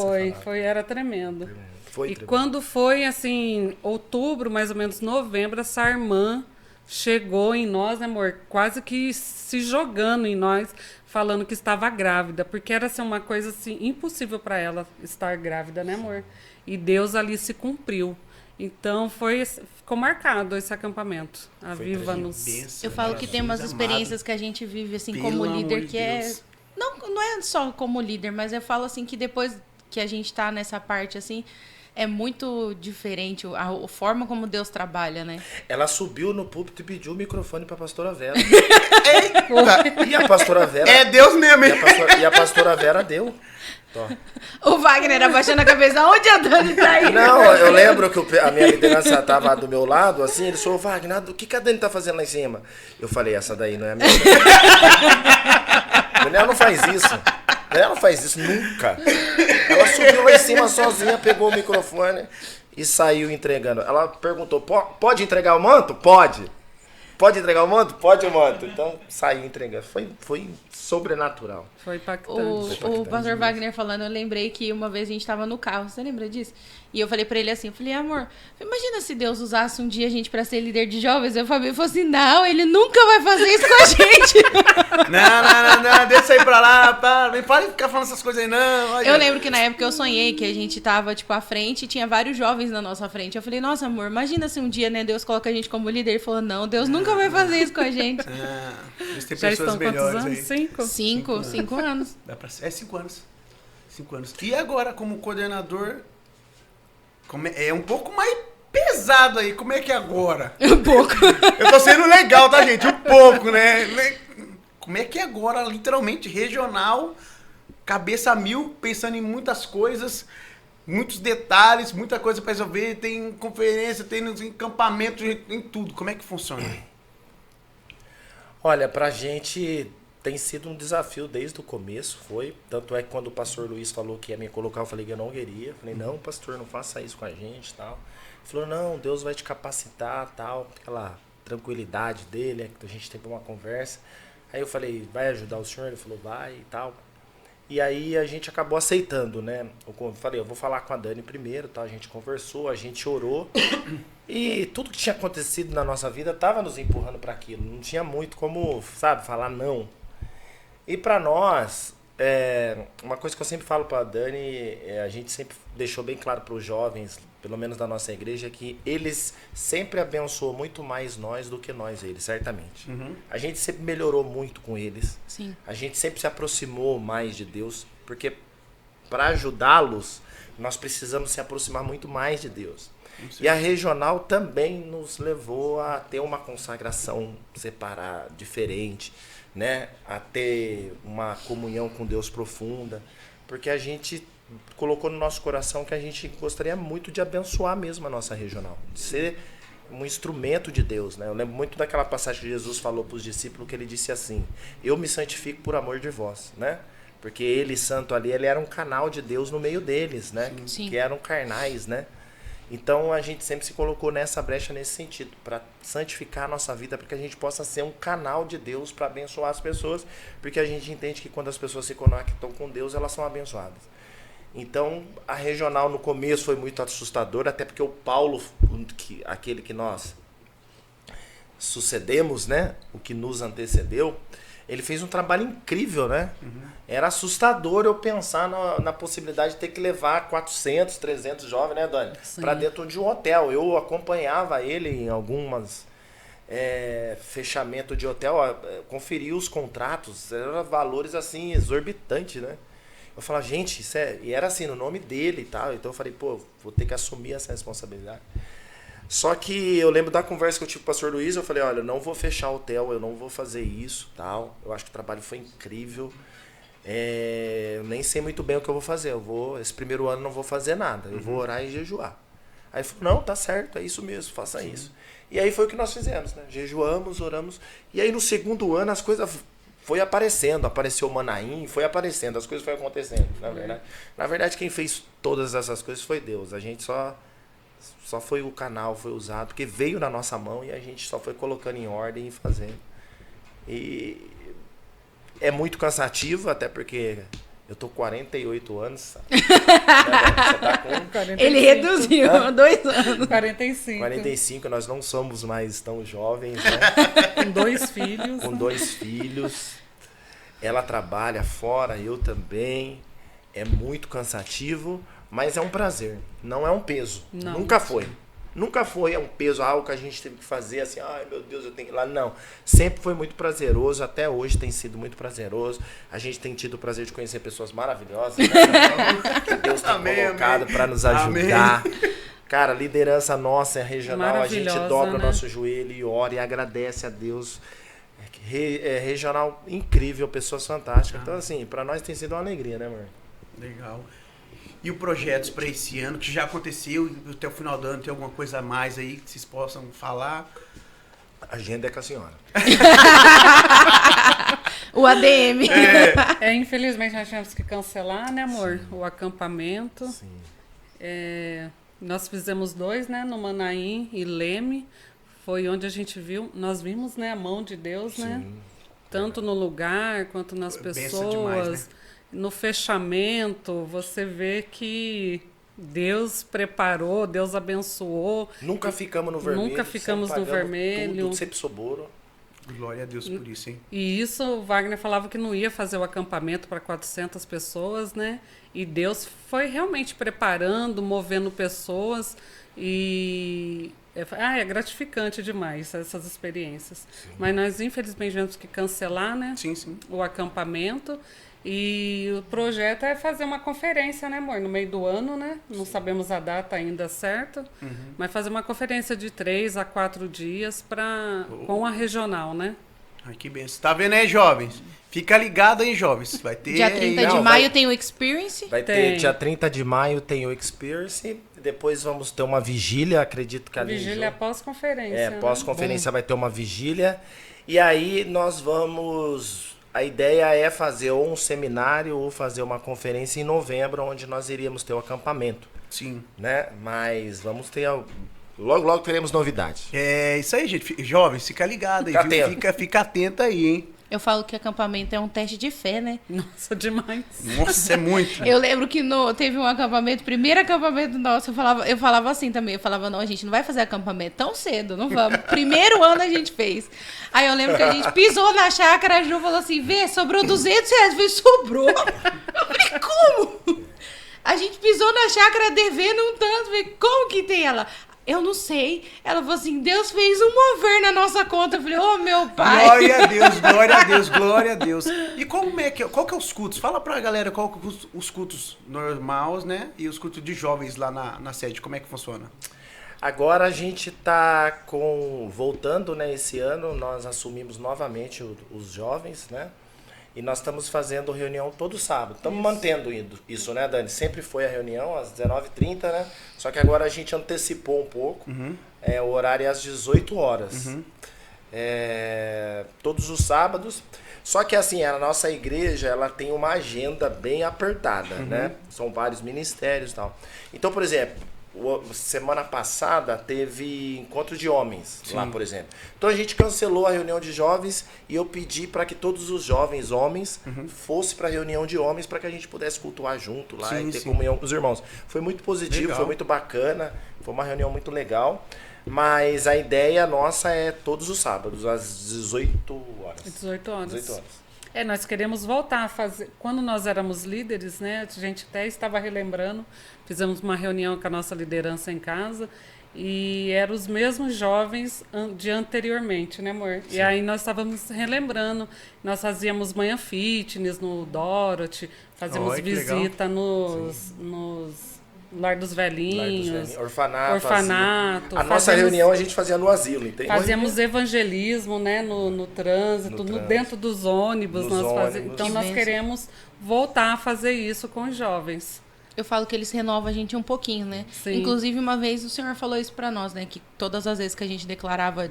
Era tremendo. Foi E tremendo. quando foi, assim, outubro, mais ou menos novembro, essa irmã chegou em nós, né, amor? Quase que se jogando em nós, falando que estava grávida, porque era assim, uma coisa assim, impossível para ela estar grávida, né, amor? E Deus ali se cumpriu. Então ficou marcado esse acampamento. A Viva nos... Eu falo que tem umas experiências que a gente vive assim como líder que é... Não é só como líder, mas eu falo assim que depois que a gente tá nessa parte assim, é muito diferente a forma como Deus trabalha, né? Ela subiu no púlpito e pediu o microfone pra pastora Vera. Eita! E a pastora Vera... É Deus mesmo, hein? E a pastora Vera deu. Tó. O Wagner abaixando a cabeça, onde a Dani tá aí? Não, eu lembro que a minha liderança tava do meu lado, assim, ele falou, Wagner, o que a Dani tá fazendo lá em cima? Eu falei, essa daí não é a minha. Ela não faz isso. Ela não faz isso nunca. Ela subiu lá em cima sozinha, pegou o microfone e saiu entregando. Ela perguntou, pode entregar o manto? Pode. Pode entregar o manto? Pode o manto. Então, saiu entregando. Foi sobrenatural. Foi impactante. O pastor Wagner falando, eu lembrei que uma vez a gente tava no carro, você lembra disso? E eu falei pra ele assim, eu falei, amor, imagina se Deus usasse um dia a gente pra ser líder de jovens. Eu falei assim, não, ele nunca vai fazer isso com a gente. Não, deixa aí pra lá, nem para de ficar falando essas coisas aí, não. Olha. Eu lembro que na época eu sonhei que a gente tava, tipo, à frente e tinha vários jovens na nossa frente. Eu falei, nossa, amor, imagina se um dia, né, Deus coloca a gente como líder. Ele falou, não, Deus nunca vai fazer isso com a gente. Eles têm Já pessoas estão quantos melhores anos? aí. 5 anos. Dá pra ser. 5 anos. 5 anos. E agora, como coordenador, é um pouco mais pesado aí. Como é que é agora? Um pouco. Eu tô sendo legal, tá, gente? Um pouco, né? Como é que é agora, literalmente, regional, cabeça a mil, pensando em muitas coisas, muitos detalhes, muita coisa pra resolver, tem conferência, tem encampamento, em tudo. Como é que funciona? Olha, pra gente tem sido um desafio desde o começo, foi. Tanto é que quando o pastor Luiz falou que ia me colocar, eu falei que eu não queria. Eu falei, não, pastor, não faça isso com a gente e tal. Ele falou, não, Deus vai te capacitar tal. Aquela tranquilidade dele, a gente teve uma conversa. Aí eu falei, vai ajudar o senhor? Ele falou, vai e tal. E aí a gente acabou aceitando, né? Eu falei, eu vou falar com a Dani primeiro, tá? A gente conversou, a gente orou. E tudo que tinha acontecido na nossa vida estava nos empurrando para aquilo. Não tinha muito como, sabe, falar não. E para nós, uma coisa que eu sempre falo para a Dani, a gente sempre deixou bem claro para os jovens, pelo menos da nossa igreja, que eles sempre abençoam muito mais nós do que nós eles, certamente. Uhum. A gente sempre melhorou muito com eles. Sim. A gente sempre se aproximou mais de Deus, porque para ajudá-los, nós precisamos se aproximar muito mais de Deus. E a regional também nos levou a ter uma consagração separada, diferente, né? A ter uma comunhão com Deus profunda, porque a gente colocou no nosso coração que a gente gostaria muito de abençoar mesmo a nossa regional, de ser um instrumento de Deus, né? Eu lembro muito daquela passagem que Jesus falou para os discípulos, que ele disse assim, eu me santifico por amor de vós, né? Porque ele, santo ali, ele era um canal de Deus no meio deles, né? Sim. Que eram carnais, né? Então a gente sempre se colocou nessa brecha nesse sentido, para santificar a nossa vida, para que a gente possa ser um canal de Deus para abençoar as pessoas, porque a gente entende que quando as pessoas se conectam com Deus, elas são abençoadas. Então a regional no começo foi muito assustadora, até porque o Paulo, aquele que nós sucedemos, né, o que nos antecedeu, ele fez um trabalho incrível, né? Uhum. Era assustador eu pensar na possibilidade de ter que levar 400, 300 jovens, né, Dani? Para dentro de um hotel. Eu acompanhava ele em algumas fechamento de hotel, conferia os contratos, eram valores assim exorbitantes, né? Eu falava, gente, isso e era assim, no nome dele e tal. Então eu falei, pô, vou ter que assumir essa responsabilidade. Só que eu lembro da conversa que eu tive com o pastor Luiz, eu falei, olha, eu não vou fechar o hotel, eu não vou fazer isso, tal. Eu acho que o trabalho foi incrível. Eu nem sei muito bem o que eu vou fazer. Esse primeiro ano não vou fazer nada, eu vou orar e jejuar. Aí ele falou, não, tá certo, é isso mesmo, faça isso. E aí foi o que nós fizemos, né? Jejuamos, oramos. E aí no segundo ano as coisas foi aparecendo, apareceu o Manaim, foi aparecendo, as coisas foram acontecendo, na verdade. Na verdade, quem fez todas essas coisas foi Deus. A gente só foi o canal, foi usado, porque veio na nossa mão e a gente só foi colocando em ordem e fazendo. E é muito cansativo, até porque Eu tô com 48 anos. Você tá com 45. Ele reduziu 2 anos. 45. 45, nós não somos mais tão jovens, né? Com 2 filhos. Com 2 filhos. Ela trabalha fora, eu também. É muito cansativo, mas é um prazer. Não é um peso. Não. Nunca foi. Nunca foi um peso, algo que a gente teve que fazer assim, ai meu Deus, eu tenho que ir lá. Não. Sempre foi muito prazeroso, até hoje tem sido muito prazeroso. A gente tem tido o prazer de conhecer pessoas maravilhosas, né? Que Deus tem colocado para nos ajudar. Cara, a liderança nossa é regional, a gente dobra o nosso joelho e ora e agradece a Deus. Regional incrível, pessoas fantásticas. Então, assim, para nós tem sido uma alegria, né, amor? Legal. E o projetos para esse ano, que já aconteceu, até o final do ano, tem alguma coisa a mais aí que vocês possam falar? A agenda é com a senhora. O ADM. Infelizmente nós tivemos que cancelar, né, amor? Sim. O acampamento. Sim. Nós fizemos 2, né, no Manaim e Leme. Foi onde a gente viu, nós vimos, né, a mão de Deus, Sim. né? Tanto no lugar quanto nas pessoas. Demais, né? No fechamento, você vê que Deus preparou, Deus abençoou. Nunca ficamos no vermelho. Nunca ficamos no vermelho. Tudo sempre sobrou. Glória a Deus por isso, hein? E isso, o Wagner falava que não ia fazer o acampamento para 400 pessoas, né? E Deus foi realmente preparando, movendo pessoas. E é gratificante demais essas experiências. Sim. Mas nós, infelizmente, tivemos que cancelar, né? Sim, sim. O acampamento. E o projeto é fazer uma conferência, né, amor? No meio do ano, né? Não sabemos a data ainda certa. Mas fazer uma conferência de 3 a 4 dias com a regional, né? Ai, que benção. Tá vendo aí, jovens? Fica ligado aí, jovens. Vai ter... Dia 30 de maio tem o Experience. Vai ter dia 30 de maio tem o Experience. Depois vamos ter uma vigília, acredito que ali... Vigília pós-conferência. Pós-conferência vai ter uma vigília. E aí nós vamos... A ideia é fazer ou um seminário ou fazer uma conferência em novembro, onde nós iríamos ter o acampamento. Sim. Né? Mas vamos ter... Logo teremos novidades. É isso aí, gente. Jovens, fica ligado aí. Fica atento aí, hein? Eu falo que acampamento é um teste de fé, né? Nossa, demais. Nossa, é muito. Eu lembro que teve um acampamento, primeiro acampamento nosso, eu falava assim também. Eu falava, não, a gente não vai fazer acampamento tão cedo, não vamos. Primeiro ano a gente fez. Aí eu lembro que a gente pisou na chácara, a Ju falou assim, sobrou R$200. Eu falei, sobrou? Eu falei, como? A gente pisou na chácara devendo um tanto. Eu falei, como que tem ela? Eu não sei. Ela falou assim, Deus fez um mover na nossa conta. Eu falei, meu pai. Glória a Deus, glória a Deus, glória a Deus. E qual que é os cultos? Fala pra galera qual que os cultos normais, né? E os cultos de jovens lá na sede, como é que funciona? Agora a gente tá voltando, né? Esse ano nós assumimos novamente os jovens, né? E nós estamos fazendo reunião todo sábado. Estamos mantendo isso, né, Dani? Sempre foi a reunião às 19h30, né? Só que agora a gente antecipou um pouco. O horário é às 18 horas. Todos os sábados. Só que assim, a nossa igreja ela tem uma agenda bem apertada, né? São vários ministérios e tal. Então, por exemplo, semana passada teve encontro de homens lá, por exemplo. Então a gente cancelou a reunião de jovens e eu pedi para que todos os jovens homens fossem para a reunião de homens para que a gente pudesse cultuar junto lá e ter comunhão com os irmãos. Foi muito positivo, foi muito bacana, foi uma reunião muito legal. Mas a ideia nossa é todos os sábados, às 18 horas. 18 horas. Nós queremos voltar a fazer. Quando nós éramos líderes, né? A gente até estava relembrando, fizemos uma reunião com a nossa liderança em casa e eram os mesmos jovens de anteriormente, né, amor? Sim. E aí nós estávamos relembrando. Nós fazíamos manhã fitness no Dorothy, fazíamos visita nos Lar dos Velhinhos, orfanato. A nossa reunião a gente fazia no asilo, entende? Fazíamos evangelismo, né, no trânsito, dentro dos ônibus. Então nós queremos voltar a fazer isso com os jovens. Eu falo que eles renovam a gente um pouquinho, né? Sim. Inclusive, uma vez o senhor falou isso pra nós, né? Que todas as vezes que a gente declarava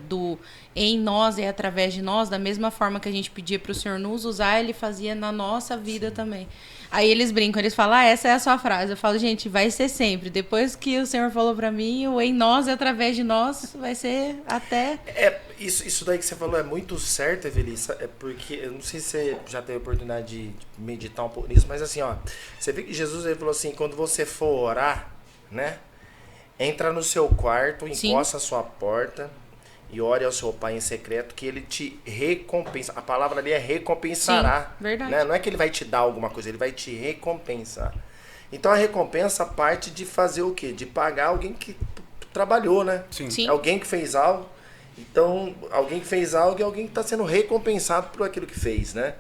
em nós e através de nós, da mesma forma que a gente pedia pro senhor nos usar, ele fazia na nossa vida também. Aí eles brincam, eles falam, essa é a sua frase. Eu falo, gente, vai ser sempre. Depois que o Senhor falou pra mim, o em nós e através de nós vai ser até... Isso daí que você falou é muito certo, Evelissa, é porque, eu não sei se você já teve a oportunidade de meditar um pouco nisso, mas assim, ó, você vê que Jesus ele falou assim, quando você for orar, né, entra no seu quarto, encosta a sua porta e ore ao seu pai em secreto que ele te recompensa. A palavra ali é recompensará. Sim, verdade. Né? Não é que ele vai te dar alguma coisa, ele vai te recompensar. Então a recompensa parte de fazer o quê? De pagar alguém que trabalhou, né? Sim. Alguém que fez algo. Então, alguém que fez algo e alguém que está sendo recompensado por aquilo que fez, né?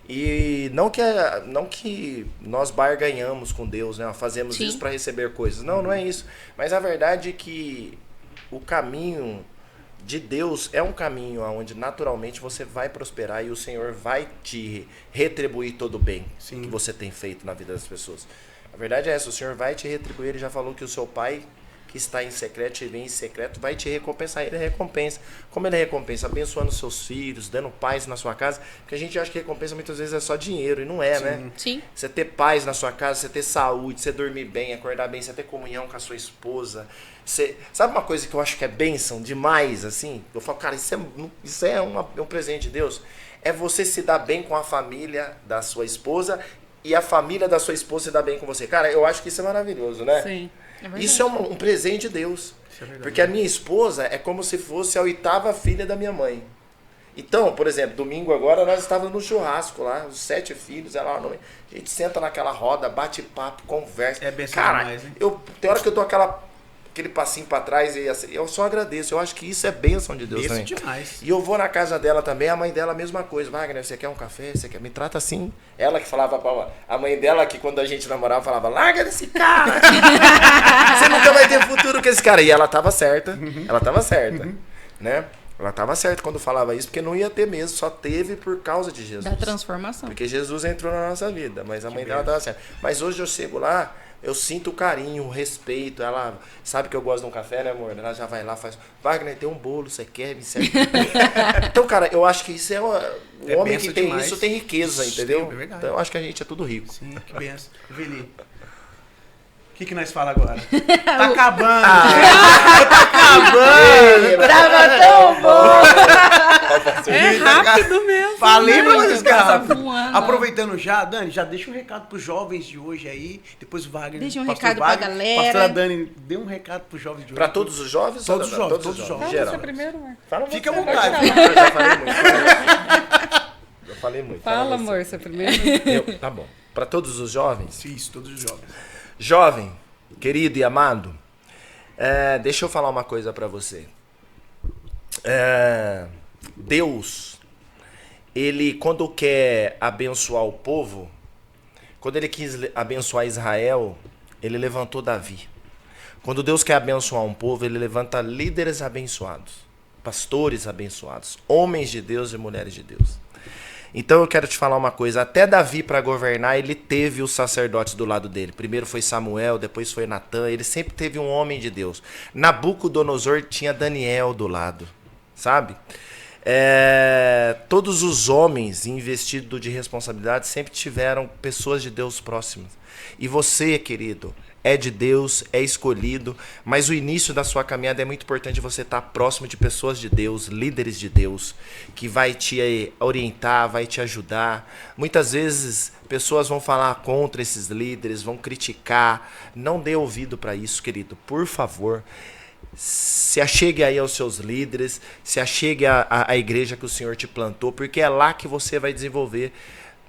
E não que nós barganhamos com Deus, né? Fazemos isso para receber coisas. Não é isso. Mas a verdade é que o caminho de Deus é um caminho onde naturalmente você vai prosperar e o Senhor vai te retribuir todo o bem que você tem feito na vida das pessoas. A verdade é essa, o Senhor vai te retribuir, ele já falou que o seu Pai que está em secreto e vem em secreto vai te recompensar, ele recompensa. Como ele recompensa? Abençoando seus filhos, dando paz na sua casa, porque a gente acha que recompensa muitas vezes é só dinheiro, e não é, né? Sim. Você ter paz na sua casa, você ter saúde, você dormir bem, acordar bem, você ter comunhão com a sua esposa. Sabe uma coisa que eu acho que é bênção demais, assim? Eu falo, cara, isso é um presente de Deus. É você se dar bem com a família da sua esposa e a família da sua esposa se dar bem com você. Cara, eu acho que isso é maravilhoso, né? Sim. Isso é um presente de Deus. Porque a minha esposa é como se fosse a 8ª filha da minha mãe. Então, por exemplo, domingo agora nós estávamos no churrasco lá, os 7 filhos, ela lá, a gente senta naquela roda, bate papo, conversa. É benção demais, hein? Tem hora que eu dou aquele passinho pra trás e assim, eu só agradeço. Eu acho que isso é bênção de Deus Isso também. demais. E eu vou na casa dela também, a mãe dela a mesma coisa. Wagner, você quer um café? Você quer? Me trata assim. Ela que falava pra a mãe dela, que quando a gente namorava, falava, larga desse cara! Você nunca vai ter futuro com esse cara. E ela tava certa. Ela tava certa. Né? Ela tava certa quando falava isso, porque não ia ter mesmo. Só teve por causa de Jesus. Da transformação. Porque Jesus entrou na nossa vida, mas a mãe dela tava certa. Mas hoje eu chego lá, eu sinto o carinho, o respeito. Ela sabe que eu gosto de um café, né, amor? Ela já vai lá, faz, Wagner, tem um bolo, você quer? Me serve. Então, cara, eu acho que isso é o homem que tem demais. Isso tem riqueza, entendeu? É verdade. Então eu acho que a gente é tudo rico. Sim, que benção. Vili, o que nós fala agora? Tá acabando! Tá acabando! Tava tão bom! É rápido mesmo. Falei pra vocês, cara. Passa voando. Aproveitando já, Dani, já deixa um recado pros jovens de hoje aí. Depois o Wagner. Deixa um pastor recado pra Wagner, galera. Pastora Dani, dê um recado pros jovens de hoje. Pra todos os jovens? Todos os jovens, todos os jovens. Geral. Você primeiro, amor. Fala Fica à você. vontade. Eu já falei muito. Eu falei muito. Fala, você. amor, você primeiro. Tá bom. Pra todos os jovens? Isso, todos os jovens. Jovem, querido e amado, deixa eu falar uma coisa pra você. Deus, ele quando quer abençoar o povo, quando ele quis abençoar Israel, ele levantou Davi. Quando Deus quer abençoar um povo, ele levanta líderes abençoados, pastores abençoados, homens de Deus e mulheres de Deus. Então eu quero te falar uma coisa, até Davi para governar, ele teve os sacerdotes do lado dele. Primeiro foi Samuel, depois foi Natã, ele sempre teve um homem de Deus. Nabucodonosor tinha Daniel do lado, sabe? Todos os homens investidos de responsabilidade sempre tiveram pessoas de Deus próximas. E você, querido, é de Deus, é escolhido, mas o início da sua caminhada é muito importante você estar próximo de pessoas de Deus, líderes de Deus, que vai te orientar, vai te ajudar. Muitas vezes pessoas vão falar contra esses líderes, vão criticar. Não dê ouvido para isso, querido, por favor. Se achegue aí aos seus líderes, se achegue à igreja que o Senhor te plantou, porque é lá que você vai desenvolver.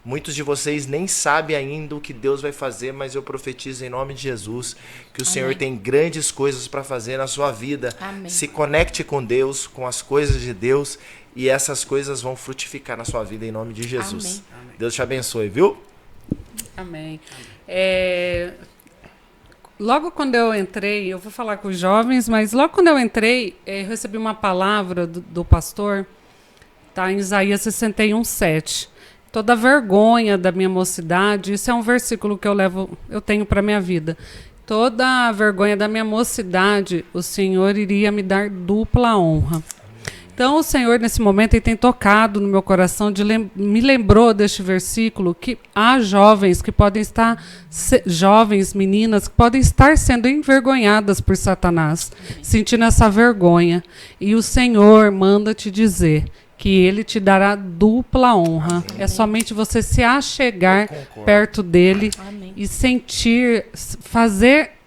Muitos de vocês nem sabem ainda o que Deus vai fazer, mas eu profetizo em nome de Jesus que o Senhor tem grandes coisas para fazer na sua vida. Amém. Se conecte com Deus, com as coisas de Deus, e essas coisas vão frutificar na sua vida em nome de Jesus. Amém. Deus te abençoe, viu? Amém. Logo quando eu entrei, eu vou falar com os jovens, mas logo quando eu entrei, eu recebi uma palavra do pastor, tá em Isaías 61:7. Toda a vergonha da minha mocidade, isso é um versículo que eu tenho para minha vida. Toda a vergonha da minha mocidade, o Senhor iria me dar dupla honra. Então, o Senhor, nesse momento, ele tem tocado no meu coração, me lembrou deste versículo, que há jovens que podem estar, jovens, meninas, que podem estar sendo envergonhadas por Satanás, sentindo essa vergonha. E o Senhor manda te dizer que ele te dará dupla honra. Amém. É somente você se achegar perto dele. Amém. E sentir,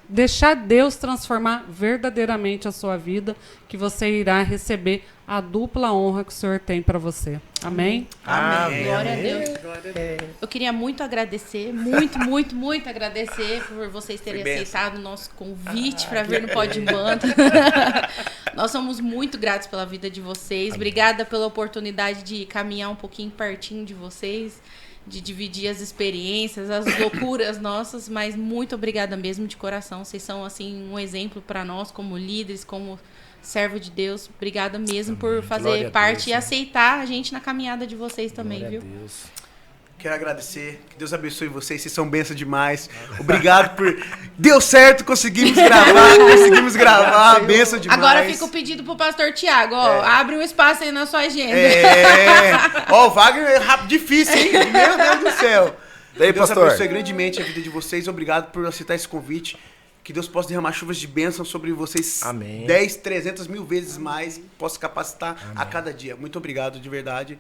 deixar Deus transformar verdadeiramente a sua vida, que você irá receber a dupla honra que o Senhor tem para você. Amém? Amém. Glória a Deus. Eu queria muito agradecer, muito agradecer por vocês terem aceitado o nosso convite para vir no Pod Manta. Nós somos muito gratos pela vida de vocês. Obrigada pela oportunidade de caminhar um pouquinho pertinho de vocês, de dividir as experiências, as loucuras nossas, mas muito obrigada mesmo de coração. Vocês são assim um exemplo para nós como líderes, como servo de Deus. Obrigada mesmo por fazer parte e aceitar a gente na caminhada de vocês também, viu? Quero agradecer, que Deus abençoe vocês são bênçãos demais. Obrigado por... Deu certo, conseguimos gravar, bênção demais. Agora fica o pedido pro pastor Tiago, abre um espaço aí na sua agenda. O Wagner é rápido, difícil, hein? Meu Deus do céu. Daí, Deus pastor, abençoe grandemente a vida de vocês, obrigado por aceitar esse convite. Que Deus possa derramar chuvas de bênção sobre vocês. Amém. 10, 300 mil vezes mais. Possa capacitar a cada dia. Muito obrigado, de verdade.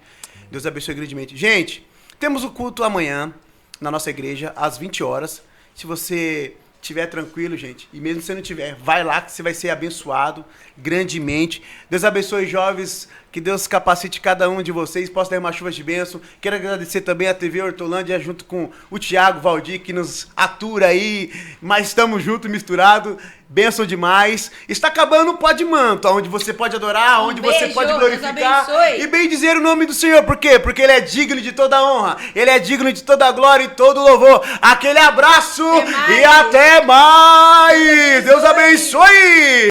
Deus abençoe grandemente. Gente, temos o culto amanhã na nossa igreja, às 20 horas. Se você estiver tranquilo, gente, e mesmo se você não tiver, vai lá que você vai ser abençoado grandemente. Deus abençoe, jovens. Que Deus capacite cada um de vocês, possa derramar chuvas de bênção. Quero agradecer também a TV Hortolândia, junto com o Thiago Valdir, que nos atura aí, mas estamos juntos, misturados. Bênção demais. Está acabando o Pod Manta, onde você pode adorar, onde você pode glorificar e bem dizer o nome do Senhor. Por quê? Porque Ele é digno de toda honra, Ele é digno de toda glória e todo louvor. Aquele abraço e até mais. Deus abençoe.